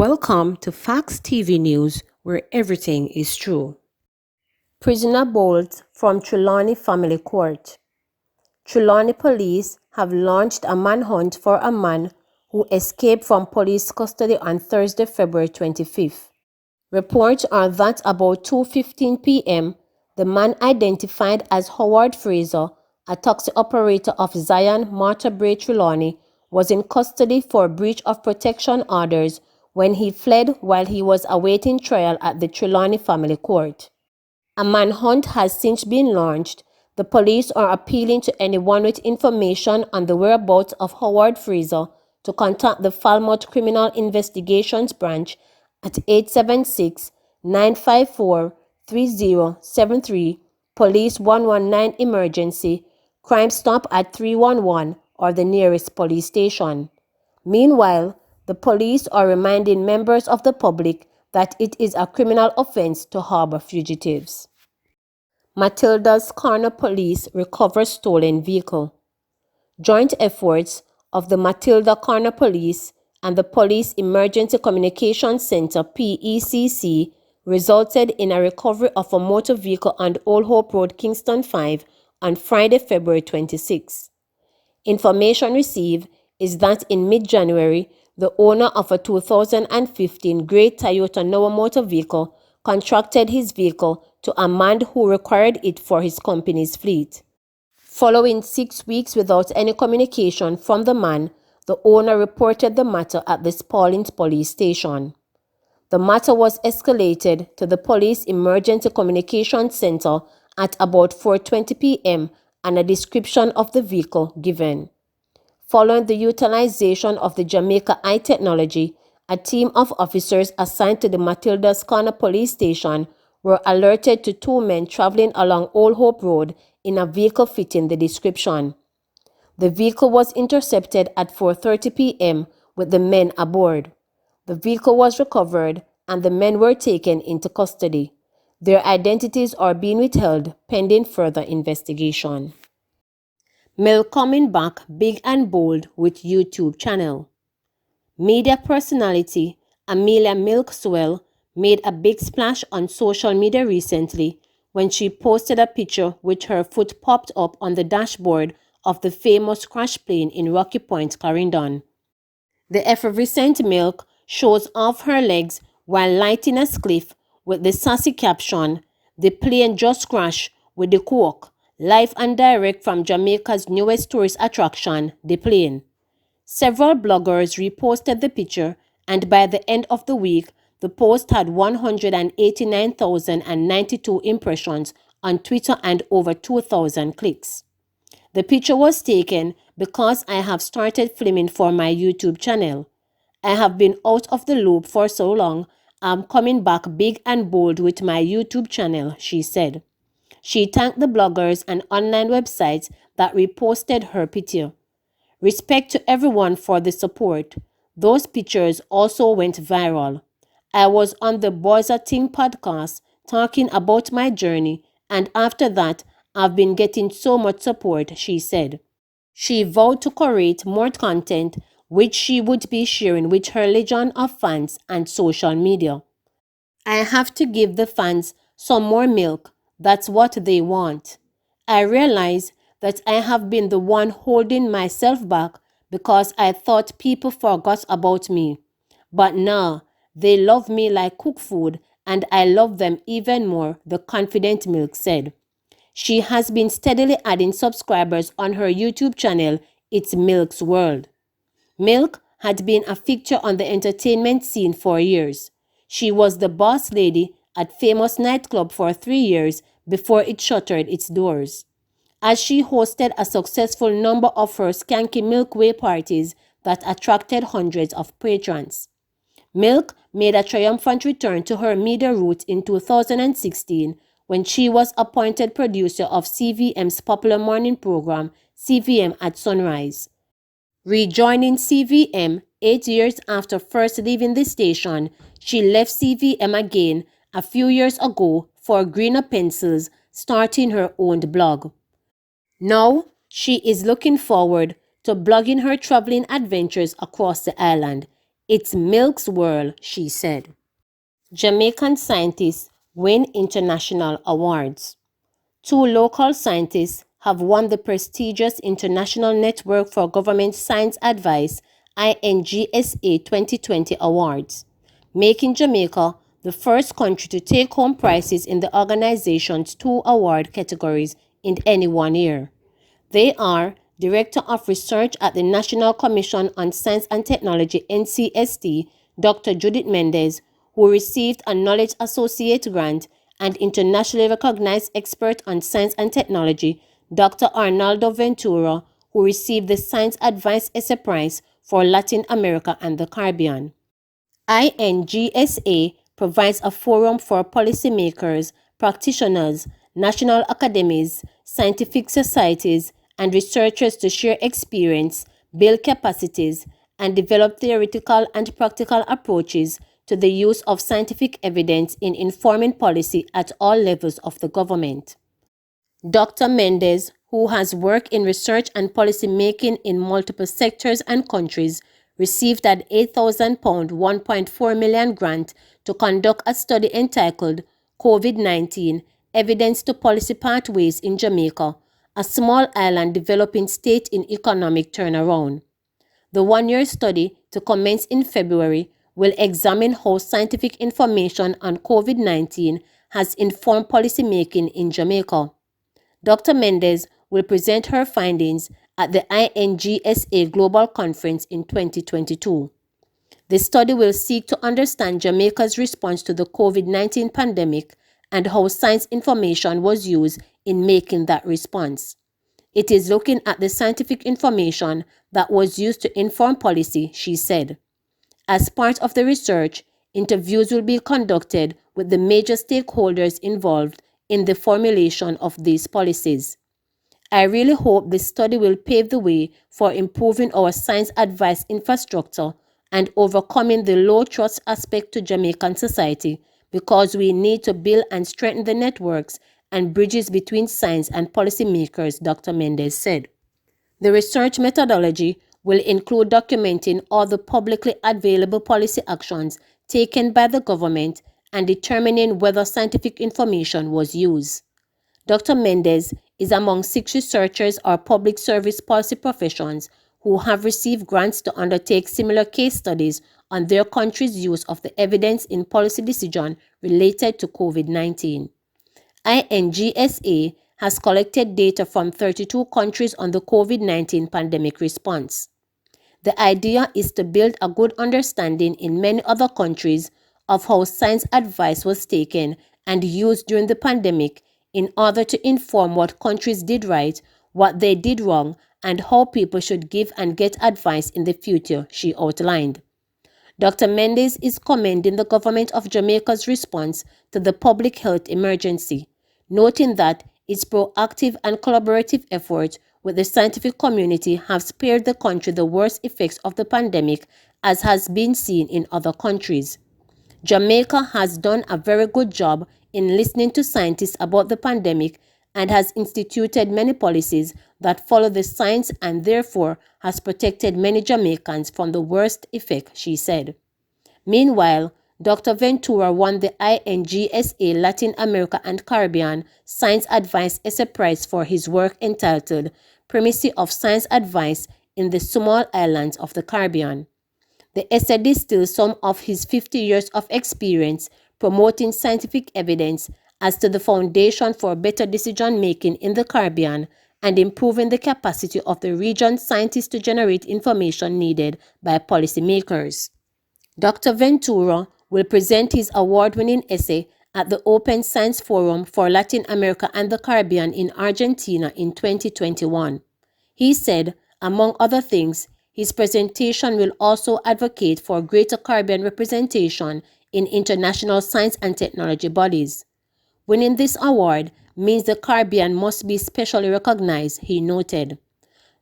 Welcome to Facts TV News, where everything is true. Prisoner bolts from Trelawney Family Court. Trelawney police have launched a manhunt for a man who escaped from police custody on Thursday, February 25th. Reports are that about 2:15 p.m., the man identified as Howard Fraser, a taxi operator of Zion Martabray Trelawney, was in custody for breach of protection orders when he fled while he was awaiting trial at the Trelawney Family Court. A manhunt has since been launched. The police are appealing to anyone with information on the whereabouts of Howard Fraser to contact the Falmouth Criminal Investigations Branch at 876-954-3073, Police 119 Emergency, Crime Stop at 311, or the nearest police station. Meanwhile, the police are reminding members of the public that it is a criminal offense to harbor fugitives. Matilda's Corner Police recover stolen vehicle. Joint efforts of the Matilda Corner Police and the Police Emergency Communications Center (PECC) resulted in a recovery of a motor vehicle on Old Hope Road, Kingston 5 on Friday, February 26. Information received is that in mid-January, the owner of a 2015 grey Toyota Noah motor vehicle contracted his vehicle to a man who required it for his company's fleet. Following 6 weeks without any communication from the man, the owner reported the matter at the Spalding Police Station. The matter was escalated to the Police Emergency Communications Center at about 4:20 p.m. and a description of the vehicle given. Following the utilization of the Jamaican eye technology, a team of officers assigned to the Matilda's Corner Police Station were alerted to two men traveling along Old Hope Road in a vehicle fitting the description. The vehicle was intercepted at 4:30 p.m. with the men aboard. The vehicle was recovered and the men were taken into custody. Their identities are being withheld pending further investigation. Milk coming back big and bold with YouTube channel. Media personality Amelia Sewell made a big splash on social media recently when she posted a picture with her foot popped up on the dashboard of the famous crash plane in Rocky Point, Clarendon. The effervescent Milk shows off her legs while lighting a spliff with the sassy caption, "The plane just crashed with the coke," live and direct from Jamaica's newest tourist attraction, the plane. Several bloggers reposted the picture, and by the end of the week, the post had 189,092 impressions on Twitter and over 2,000 clicks. The picture was taken because I have started filming for my YouTube channel. I have been out of the loop for so long, I'm coming back big and bold with my YouTube channel, she said. She thanked the bloggers and online websites that reposted her picture. Respect to everyone for the support. Those pictures also went viral. I was on the Boys a Ting podcast talking about my journey, and after that, I've been getting so much support, she said. She vowed to create more content, which she would be sharing with her legion of fans and social media. I have to give the fans some more milk. That's what they want. I realize that I have been the one holding myself back because I thought people forgot about me. But now, they love me like cooked food and I love them even more, the confident Milk said. She has been steadily adding subscribers on her YouTube channel, It's Milk's World. Milk had been a fixture on the entertainment scene for years. She was the boss lady at famous nightclub for 3 years before it shuttered its doors. As she hosted a successful number of her Skanky Milkway parties that attracted hundreds of patrons. Milk made a triumphant return to her media roots in 2016 when she was appointed producer of CVM's popular morning program, CVM at Sunrise. Rejoining CVM 8 years after first leaving the station, she left CVM again a few years ago for greener pencils, starting her own blog. Now, she is looking forward to blogging her traveling adventures across the island. It's Milk's world, she said. Jamaican scientists win international awards. Two local scientists have won the prestigious International Network for Government Science Advice INGSA 2020 awards, making Jamaica the first country to take home prizes in the organization's two award categories in any one year. They are Director of Research at the National Commission on Science and Technology NCST, Dr. Judith Mendez, who received a Knowledge Associate grant, and internationally recognized expert on science and technology, Dr. Arnaldo Ventura, who received the Science Advice Essay Prize for Latin America and the Caribbean. INGSA provides a forum for policymakers, practitioners, national academies, scientific societies, and researchers to share experience, build capacities, and develop theoretical and practical approaches to the use of scientific evidence in informing policy at all levels of the government. Dr. Mendez, who has worked in research and policy making in multiple sectors and countries, received an £8,000 £1.4 million grant to conduct a study entitled COVID-19 Evidence to Policy Pathways in Jamaica, a small island developing state in economic turnaround. The one-year study, to commence in February, will examine how scientific information on COVID-19 has informed policymaking in Jamaica. Dr. Mendez will present her findings at the INGSA Global Conference in 2022. The study will seek to understand Jamaica's response to the COVID-19 pandemic and how science information was used in making that response. It is looking at the scientific information that was used to inform policy, she said. As part of the research, interviews will be conducted with the major stakeholders involved in the formulation of these policies. I really hope this study will pave the way for improving our science advice infrastructure and overcoming the low trust aspect to Jamaican society, because we need to build and strengthen the networks and bridges between science and policymakers, Dr. Mendez said. The research methodology will include documenting all the publicly available policy actions taken by the government and determining whether scientific information was used. Dr. Mendez is among 6 researchers or public service policy professions who have received grants to undertake similar case studies on their country's use of the evidence in policy decision related to COVID-19. INGSA has collected data from 32 countries on the COVID-19 pandemic response. The idea is to build a good understanding in many other countries of how science advice was taken and used during the pandemic in order to inform what countries did right, what they did wrong, and how people should give and get advice in the future, she outlined. Dr. Mendez is commending the government of Jamaica's response to the public health emergency, noting that its proactive and collaborative efforts with the scientific community have spared the country the worst effects of the pandemic, as has been seen in other countries. Jamaica has done a very good job in listening to scientists about the pandemic and has instituted many policies that follow the science and therefore has protected many Jamaicans from the worst effect, she said. Meanwhile, Dr. Ventura won the INGSA Latin America and Caribbean Science Advice Essay Prize for his work entitled Primacy of Science Advice in the Small Islands of the Caribbean. The essay distills some of his 50 years of experience promoting scientific evidence as to the foundation for better decision-making in the Caribbean and improving the capacity of the region's scientists to generate information needed by policymakers. Dr. Ventura will present his award-winning essay at the Open Science Forum for Latin America and the Caribbean in Argentina in 2021. He said, among other things, his presentation will also advocate for greater Caribbean representation in international science and technology bodies. Winning this award means the Caribbean must be specially recognized, he noted.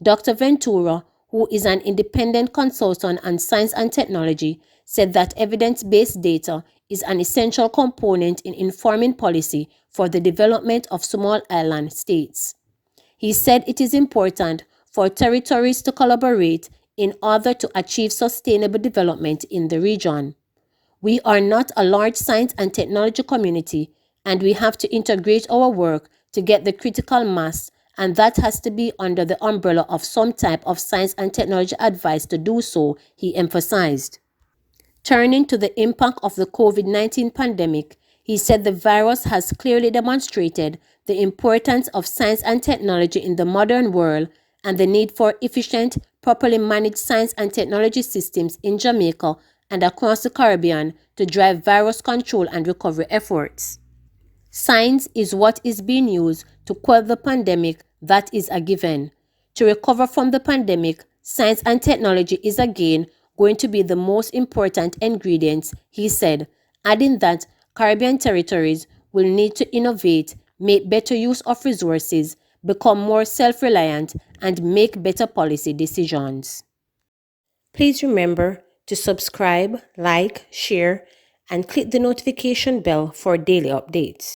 Dr. Ventura, who is an independent consultant on science and technology, said that evidence-based data is an essential component in informing policy for the development of small island states. He said it is important for territories to collaborate in order to achieve sustainable development in the region. We are not a large science and technology community, and we have to integrate our work to get the critical mass, and that has to be under the umbrella of some type of science and technology advice to do so, he emphasized. Turning to the impact of the COVID-19 pandemic, he said the virus has clearly demonstrated the importance of science and technology in the modern world and the need for efficient, properly managed science and technology systems in Jamaica and across the Caribbean to drive virus control and recovery efforts. Science is what is being used to quell the pandemic, that is a given. To recover from the pandemic, science and technology is again going to be the most important ingredients, he said, adding that Caribbean territories will need to innovate, make better use of resources, become more self-reliant, and make better policy decisions. Please remember to subscribe, like, share, and click the notification bell for daily updates.